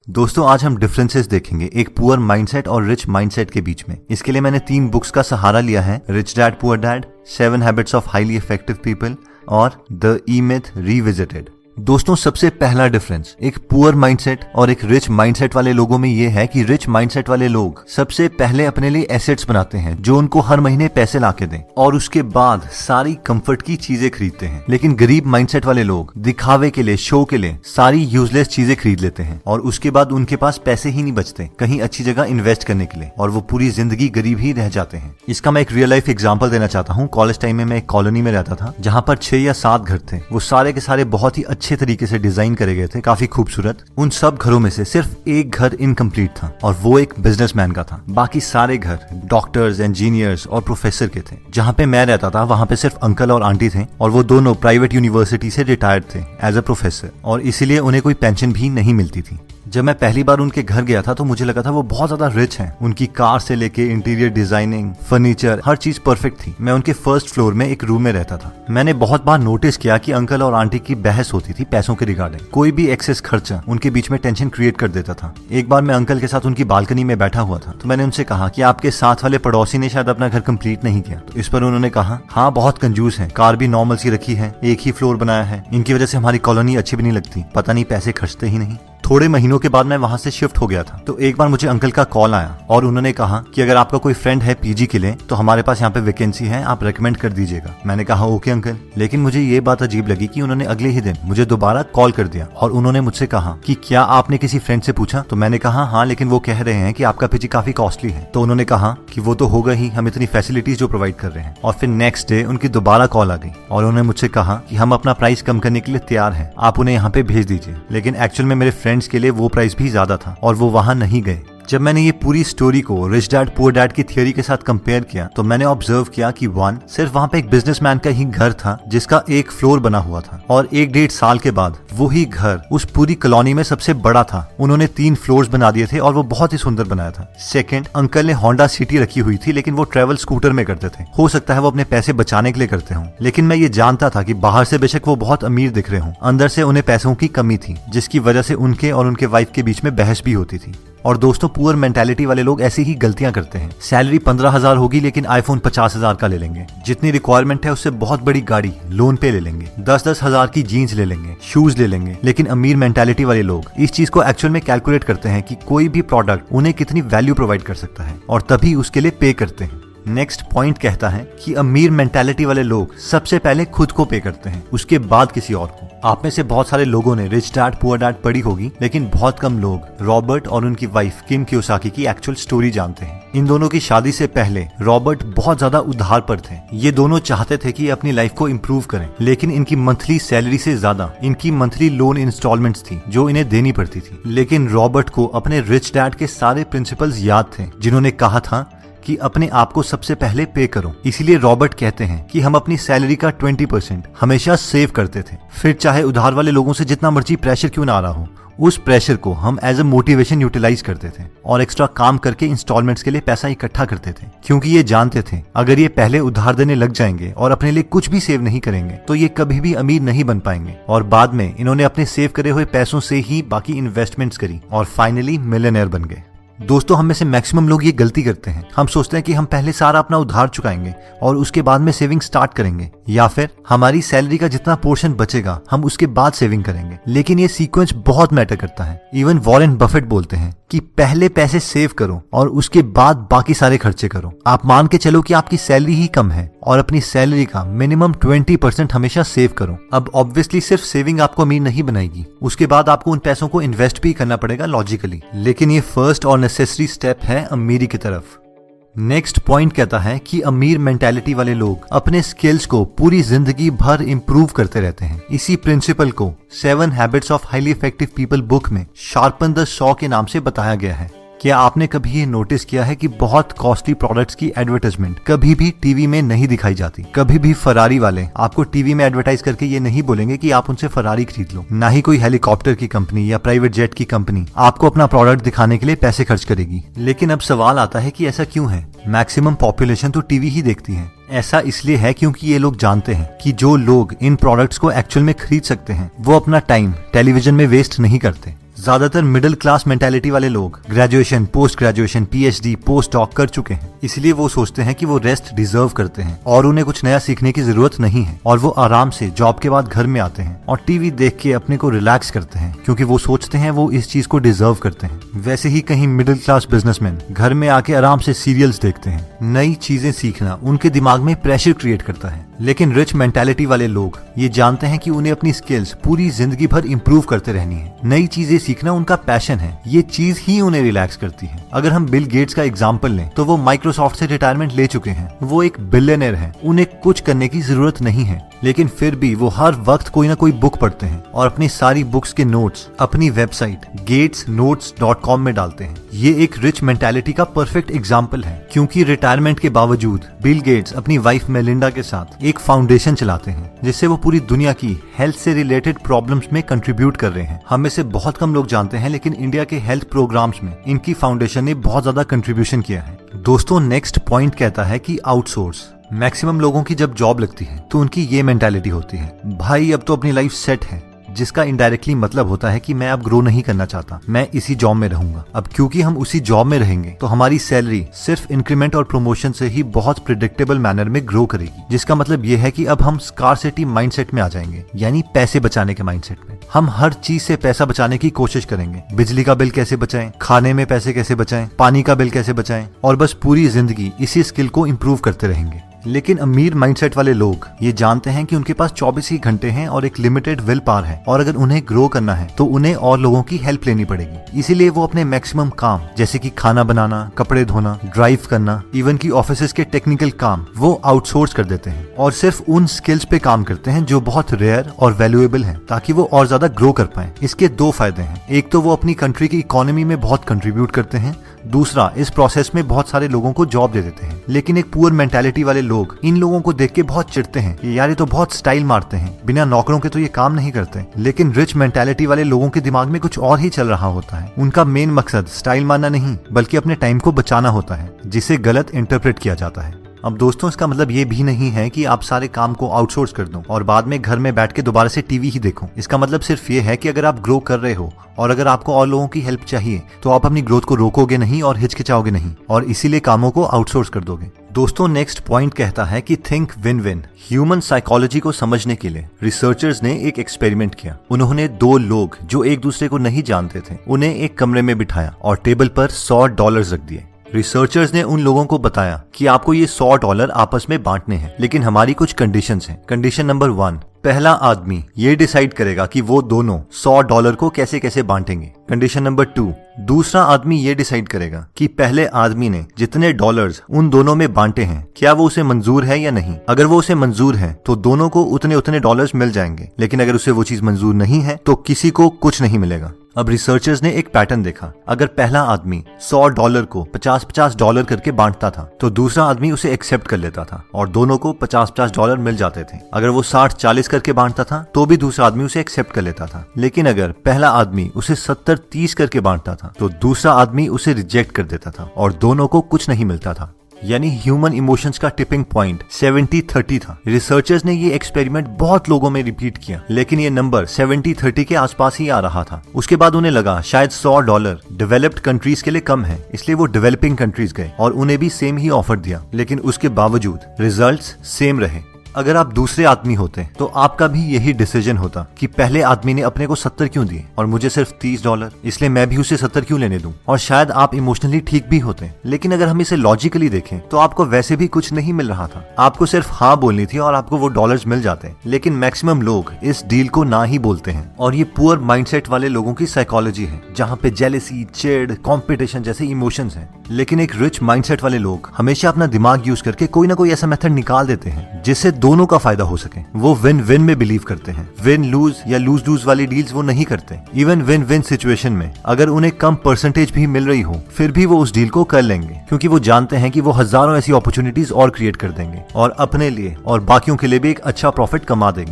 दोस्तों आज हम डिफरेंसेस देखेंगे एक पुअर माइंडसेट और रिच माइंडसेट के बीच में। इसके लिए मैंने 3 बुक्स का सहारा लिया है, rich dad poor dad, 7 habits of highly effective people और द ई मिथ रिविजिटेड। दोस्तों सबसे पहला डिफरेंस एक पुअर माइंडसेट और एक रिच माइंडसेट वाले लोगों में ये है कि रिच माइंडसेट वाले लोग सबसे पहले अपने लिए एसेट्स बनाते हैं जो उनको हर महीने पैसे लाके दें और उसके बाद सारी कंफर्ट की चीजें खरीदते हैं। लेकिन गरीब माइंडसेट वाले लोग दिखावे के लिए, शो के लिए सारी यूजलेस चीजें खरीद लेते हैं और उसके बाद उनके पास पैसे ही नहीं बचते कहीं अच्छी जगह इन्वेस्ट करने के लिए और वो पूरी जिंदगी गरीब ही रह जाते हैं। इसका मैं एक रियल लाइफ एग्जाम्पल देना चाहता हूँ। कॉलेज टाइम में मैं एक कॉलोनी में रहता था जहाँ पर 6 या 7 घर थे। वो सारे के सारे बहुत ही अच्छे तरीके से डिजाइन करे गए थे, काफी खूबसूरत। उन सब घरों में से सिर्फ एक घर इनकम्प्लीट था और वो एक बिजनेसमैन का था। बाकी सारे घर डॉक्टर्स, इंजीनियर्स और प्रोफेसर के थे। जहाँ पे मैं रहता था वहाँ पे सिर्फ अंकल और आंटी थे और वो दोनों प्राइवेट यूनिवर्सिटी से रिटायर्ड थे एज अ प्रोफेसर और इसीलिए उन्हें कोई पेंशन भी नहीं मिलती थी। जब मैं पहली बार उनके घर गया था तो मुझे लगा था वो बहुत ज्यादा रिच हैं। उनकी कार से लेके इंटीरियर डिजाइनिंग, फर्नीचर, हर चीज परफेक्ट थी। मैं उनके फर्स्ट फ्लोर में एक रूम में रहता था। मैंने बहुत बार नोटिस किया कि अंकल और आंटी की बहस होती थी पैसों के रिगार्डिंग। कोई भी एक्सेस खर्चा उनके बीच में टेंशन क्रिएट कर देता था। एक बार मैं अंकल के साथ उनकी बालकनी में बैठा हुआ था तो मैंने उनसे कहा कि आपके साथ वाले पड़ोसी ने शायद अपना घर कंप्लीट नहीं किया। तो इस पर उन्होंने कहा, हाँ बहुत कंजूस है, कार भी नॉर्मल सी रखी है, एक ही फ्लोर बनाया है, इनकी वजह से हमारी कॉलोनी अच्छी भी नहीं लगती, पता नहीं पैसे खर्चते ही नहीं। थोड़े महीनों के बाद मैं वहां से शिफ्ट हो गया था तो एक बार मुझे अंकल का कॉल आया और उन्होंने कहा कि अगर आपका कोई फ्रेंड है पीजी के लिए तो हमारे पास यहाँ पे वैकेंसी है, आप रेकमेंड कर दीजिएगा। मैंने कहा ओके अंकल। लेकिन मुझे ये बात अजीब लगी कि उन्होंने अगले ही दिन मुझे दोबारा कॉल कर दिया और उन्होंने मुझसे कहा कि क्या आपने किसी फ्रेंड से पूछा? तो मैंने कहा हाँ, लेकिन वो कह रहे हैं कि आपका पीजी काफी कॉस्टली है। तो उन्होंने कहा कि वो तो होगा ही, हम इतनी फैसिलिटीज जो प्रोवाइड कर रहे हैं। और फिर नेक्स्ट डे उनकी दोबारा कॉल आ गई और उन्होंने मुझसे कहा कि हम अपना प्राइस कम करने के लिए तैयार हैं, आप उन्हें यहाँ पे भेज दीजिए। लेकिन एक्चुअल में मेरे फ्रेंड्स के लिए वो प्राइस भी ज्यादा था और वो वहां नहीं गए। जब मैंने ये पूरी स्टोरी को रिच डैड पुअर डैड की थ्योरी के साथ कंपेयर किया तो मैंने ऑब्जर्व किया कि 1 सिर्फ वहां पे एक बिजनेसमैन का ही घर था जिसका एक फ्लोर बना हुआ था और 1-1.5 साल के बाद वही घर उस पूरी कॉलोनी में सबसे बड़ा था। उन्होंने 3 फ्लोर्स बना दिए थे और वो बहुत ही सुंदर बनाया था। सेकंड, अंकल ने होंडा सिटी रखी हुई थी लेकिन वो ट्रेवल स्कूटर में करते थे। हो सकता है वो अपने पैसे बचाने के लिए करते हों, लेकिन मैं ये जानता था कि बाहर से बेशक वो बहुत अमीर दिख रहे हों, अंदर से उन्हें पैसों की कमी थी जिसकी वजह से उनके और उनके वाइफ के बीच में बहस भी होती थी। और दोस्तों पुअर मेंटालिटी वाले लोग ऐसी ही गलतियां करते हैं। सैलरी 15,000 होगी लेकिन आईफोन 50,000 का ले लेंगे। जितनी रिक्वायरमेंट है उससे बहुत बड़ी गाड़ी लोन पे ले लेंगे। 10-10 हजार की जीन्स ले लेंगे, शूज ले लेंगे। लेकिन अमीर मेंटालिटी वाले लोग इस चीज को एक्चुअल में कैलकुलेट करते हैं कि कोई भी प्रोडक्ट उन्हें कितनी वैल्यू प्रोवाइड कर सकता है और तभी उसके लिए पे करते हैं। नेक्स्ट पॉइंट कहता है कि अमीर मेंटालिटी वाले लोग सबसे पहले खुद को पे करते हैं, उसके बाद किसी और को। आप में से बहुत सारे लोगों ने रिच डैड पुअर डैड पढ़ी होगी लेकिन बहुत कम लोग रॉबर्ट और उनकी वाइफ किम कियोसाकी की एक्चुअल स्टोरी जानते हैं। इन दोनों की शादी से पहले रॉबर्ट बहुत ज्यादा उधार पर थे। ये दोनों चाहते थे कि अपनी लाइफ को इम्प्रूव करें लेकिन इनकी मंथली सैलरी से ज्यादा इनकी मंथली लोन इंस्टॉलमेंट्स थी जो इन्हें देनी पड़ती थी। लेकिन रॉबर्ट को अपने रिच डैड के सारे प्रिंसिपल्स याद थे जिन्होंने कहा था कि अपने आप को सबसे पहले पे करो। इसीलिए रॉबर्ट कहते हैं कि हम अपनी सैलरी का 20% हमेशा सेव करते थे। फिर चाहे उधार वाले लोगों से जितना मर्जी प्रेशर क्यों ना आ रहा हो, उस प्रेशर को हम एज अ मोटिवेशन यूटिलाइज करते थे और एक्स्ट्रा काम करके इंस्टॉलमेंट्स के लिए पैसा इकट्ठा करते थे, क्योंकि ये जानते थे अगर ये पहले उधार देने लग जाएंगे और अपने लिए कुछ भी सेव नहीं करेंगे तो ये कभी भी अमीर नहीं बन पाएंगे। और बाद में इन्होंने अपने सेव करे हुए पैसों से ही बाकी इन्वेस्टमेंट्स करी और फाइनली मिलियनेयर बन गए। दोस्तों हम में से मैक्सिमम लोग ये गलती करते हैं। हम सोचते हैं कि हम पहले सारा अपना उधार चुकाएंगे और उसके बाद में सेविंग स्टार्ट करेंगे, या फिर हमारी सैलरी का जितना पोर्शन बचेगा हम उसके बाद सेविंग करेंगे। लेकिन ये सीक्वेंस बहुत मैटर करता है। इवन वॉरेन बफेट बोलते हैं कि पहले पैसे सेव करो और उसके बाद बाकी सारे खर्चे करो। आप मान के चलो कि आपकी सैलरी ही कम है और अपनी सैलरी का मिनिमम 20% हमेशा सेव करो। अब ऑब्वियसली सिर्फ सेविंग आपको अमीर नहीं बनाएगी, उसके बाद आपको उन पैसों को इन्वेस्ट भी करना पड़ेगा लॉजिकली, लेकिन ये फर्स्ट और नेसेसरी स्टेप है अमीरी की तरफ। नेक्स्ट पॉइंट कहता है कि अमीर मेंटालिटी वाले लोग अपने स्किल्स को पूरी जिंदगी भर इंप्रूव करते रहते हैं। इसी प्रिंसिपल को 7 habits of highly effective people book में शार्पन द सॉ के नाम से बताया गया है। क्या आपने कभी ये नोटिस किया है कि बहुत कॉस्टली प्रोडक्ट्स की एडवर्टाइजमेंट कभी भी टीवी में नहीं दिखाई जाती? कभी भी फरारी वाले आपको टीवी में एडवर्टाइज करके ये नहीं बोलेंगे कि आप उनसे फरारी खरीद लो। ना ही कोई हेलीकॉप्टर की कंपनी या प्राइवेट जेट की कंपनी आपको अपना प्रोडक्ट दिखाने के लिए पैसे खर्च करेगी। लेकिन अब सवाल आता है कि ऐसा क्यों है? मैक्सिमम पॉपुलेशन तो टीवी ही देखती है। ऐसा इसलिए है क्योंकि ये लोग जानते हैं कि जो लोग इन प्रोडक्ट्स को एक्चुअल में खरीद सकते हैं वो अपना टाइम टेलीविजन में वेस्ट नहीं करते। ज्यादातर मिडिल क्लास मेंटालिटी वाले लोग graduation, post graduation, PhD, post doc कर चुके हैं, इसलिए वो सोचते हैं कि वो रेस्ट डिजर्व करते हैं और उन्हें कुछ नया सीखने की जरूरत नहीं है, और वो आराम से जॉब के बाद घर में आते हैं और टीवी देख के अपने को रिलैक्स करते हैं, क्योंकि वो सोचते हैं वो इस चीज को डिजर्व करते हैं। वैसे ही कहीं मिडिल क्लास बिजनेसमैन घर में आके आराम से सीरियल्स देखते हैं। नई चीजें सीखना उनके दिमाग में प्रेशर क्रिएट करता है, लेकिन रिच मेंटालिटी वाले लोग ये जानते हैं कि उन्हें अपनी स्किल्स पूरी जिंदगी भर इंप्रूव करते रहनी है। नई चीजें सीखना उनका पैशन है, ये चीज ही उन्हें रिलैक्स करती है। अगर हम बिल गेट्स का एग्जांपल लें तो वो माइक्रोसॉफ्ट से रिटायरमेंट ले चुके हैं, वो एक बिलियनर है, उन्हें कुछ करने की जरूरत नहीं है, लेकिन फिर भी वो हर वक्त कोई ना कोई बुक पढ़ते हैं और अपनी सारी बुक्स के नोट्स अपनी वेबसाइट gatesnotes.com में डालते हैं। ये एक रिच मेंटालिटी का परफेक्ट एग्जाम्पल है, क्योंकि रिटायरमेंट के बावजूद बिल गेट्स अपनी वाइफ मेलिंडा के साथ एक फाउंडेशन चलाते हैं जिससे वो पूरी दुनिया की हेल्थ से रिलेटेड प्रॉब्लम्स में कंट्रीब्यूट कर रहे हैं। हम में से बहुत कम लोग जानते हैं, लेकिन इंडिया के हेल्थ प्रोग्राम्स में इनकी फाउंडेशन ने बहुत ज्यादा कंट्रीब्यूशन किया है। दोस्तों, नेक्स्ट पॉइंट कहता है कि आउटसोर्स। मैक्सिमम लोगों की जब जॉब लगती है तो उनकी ये मेंटालिटी होती है, भाई अब तो अपनी लाइफ सेट है, जिसका इनडायरेक्टली मतलब होता है कि मैं अब ग्रो नहीं करना चाहता, मैं इसी जॉब में रहूंगा। अब क्योंकि हम उसी जॉब में रहेंगे तो हमारी सैलरी सिर्फ इंक्रीमेंट और प्रमोशन से ही बहुत प्रिडिक्टेबल मैनर में ग्रो करेगी, जिसका मतलब ये है कि अब हम स्कार्सिटी माइंडसेट में आ जाएंगे, यानी पैसे बचाने के माइंडसेट में। हम हर चीज से पैसा बचाने की कोशिश करेंगे। बिजली का बिल कैसे बचाएं, खाने में पैसे कैसे बचाएं, पानी का बिल कैसे बचाएं, और बस पूरी जिंदगी इसी स्किल को इम्प्रूव करते रहेंगे। लेकिन अमीर माइंडसेट वाले लोग ये जानते हैं कि उनके पास 24 ही घंटे हैं और एक लिमिटेड विल पावर है, और अगर उन्हें ग्रो करना है तो उन्हें और लोगों की हेल्प लेनी पड़ेगी। इसीलिए वो अपने मैक्सिमम काम, जैसे कि खाना बनाना, कपड़े धोना, ड्राइव करना, इवन की ऑफिस के टेक्निकल काम, वो आउटसोर्स कर देते हैं और सिर्फ उन स्किल्स पे काम करते हैं जो बहुत रेयर और वैल्यूएबल हैं, ताकि वो और ज्यादा ग्रो कर पाए। इसके दो फायदे हैं, एक तो वो अपनी कंट्री की इकोनॉमी में बहुत कंट्रीब्यूट करते हैं, दूसरा इस प्रोसेस में बहुत सारे लोगों को जॉब दे देते हैं। लेकिन एक पुअर मेंटालिटी वाले लोग इन लोगों को देख के बहुत चिढ़ते हैं, यार ये तो बहुत स्टाइल मारते हैं, बिना नौकरों के तो ये काम नहीं करते। लेकिन रिच मेंटालिटी वाले लोगों के दिमाग में कुछ और ही चल रहा होता है। उनका मेन मकसद स्टाइल मारना नहीं, बल्कि अपने टाइम को बचाना होता है, जिसे गलत इंटरप्रेट किया जाता है। अब दोस्तों, इसका मतलब ये भी नहीं है कि आप सारे काम को आउटसोर्स कर दो और बाद में घर में बैठ के दोबारा से टीवी ही देखो। इसका मतलब सिर्फ ये है कि अगर आप ग्रो कर रहे हो और अगर आपको और लोगों की हेल्प चाहिए तो आप अपनी ग्रोथ को रोकोगे नहीं और हिचकिचाओगे नहीं, और इसीलिए कामों को आउटसोर्स कर दोगे। दोस्तों, नेक्स्ट पॉइंट कहता है कि think win win. Human psychology को समझने के लिए रिसर्चर्स ने एक एक्सपेरिमेंट किया। उन्होंने दो लोग जो एक दूसरे को नहीं जानते थे, उन्हें एक कमरे में बिठाया और टेबल पर $100 रख दिए। रिसर्चर्स ने उन लोगों को बताया कि आपको ये $100 आपस में बांटने हैं, लेकिन हमारी कुछ कंडीशंस हैं। कंडीशन नंबर 1, पहला आदमी ये डिसाइड करेगा कि वो दोनों $100 को कैसे कैसे बांटेंगे। कंडीशन नंबर 2, दूसरा आदमी ये डिसाइड करेगा कि पहले आदमी ने जितने डॉलर्स उन दोनों में बांटे हैं, क्या वो उसे मंजूर है या नहीं। अगर वो उसे मंजूर है तो दोनों को उतने उतने डॉलर्स मिल जाएंगे, लेकिन अगर उसे वो चीज मंजूर नहीं है तो किसी को कुछ नहीं मिलेगा। अब रिसर्चर्स ने एक पैटर्न देखा, अगर पहला आदमी $100 को $50 करके बांटता था तो दूसरा आदमी उसे एक्सेप्ट कर लेता था और दोनों को $50 मिल जाते थे। अगर वो 60-40 करके बांटता था तो भी दूसरा आदमी उसे एक्सेप्ट कर लेता था। लेकिन अगर पहला आदमी उसे 70-30 करके बांटता था तो दूसरा आदमी उसे रिजेक्ट कर देता था और दोनों को कुछ नहीं मिलता था। यानी ह्यूमन इमोशंस का टिपिंग पॉइंट 70-30 था। रिसर्चर्स ने ये एक्सपेरिमेंट बहुत लोगों में रिपीट किया, लेकिन ये नंबर 70-30 के आसपास ही आ रहा था। उसके बाद उन्हें लगा शायद $100 डेवलप्ड कंट्रीज के लिए कम है, इसलिए वो डेवलपिंग कंट्रीज गए और उन्हें भी सेम ही ऑफर दिया, लेकिन उसके बावजूद रिजल्ट्स सेम रहे। अगर आप दूसरे आदमी होते तो आपका भी यही डिसीजन होता कि पहले आदमी ने अपने को 70 क्यों दिए और मुझे सिर्फ $30, इसलिए मैं भी उसे 70 क्यों लेने दूं। और शायद आप इमोशनली ठीक भी होते, लेकिन अगर हम इसे लॉजिकली देखें तो आपको वैसे भी कुछ नहीं मिल रहा था। आपको सिर्फ हाँ बोलनी थी और आपको वो डॉलर्स मिल जाते। लेकिन मैक्सिमम लोग इस डील को ना ही बोलते हैं, और ये पुअर माइंडसेट वाले लोगों की साइकोलॉजी है, जहाँ पे जेलेसी, चिढ़, कॉम्पिटिशन जैसे इमोशंस हैं। लेकिन एक रिच माइंडसेट वाले लोग हमेशा अपना दिमाग यूज करके कोई ना कोई ऐसा मेथड निकाल देते हैं जिससे दोनों का फायदा हो सके। वो विन विन में बिलीव करते हैं। विन लूज या लूज लूज वाली डील्स वो नहीं करते। इवन विन विन सिचुएशन में अगर उन्हें कम परसेंटेज भी मिल रही हो, फिर भी वो उस डील को कर लेंगे, क्योंकि वो जानते हैं कि वो हजारों ऐसी अपॉर्चुनिटीज और क्रिएट कर देंगे और अपने लिए और बाकियों के लिए भी एक अच्छा प्रॉफिट कमा देंगे।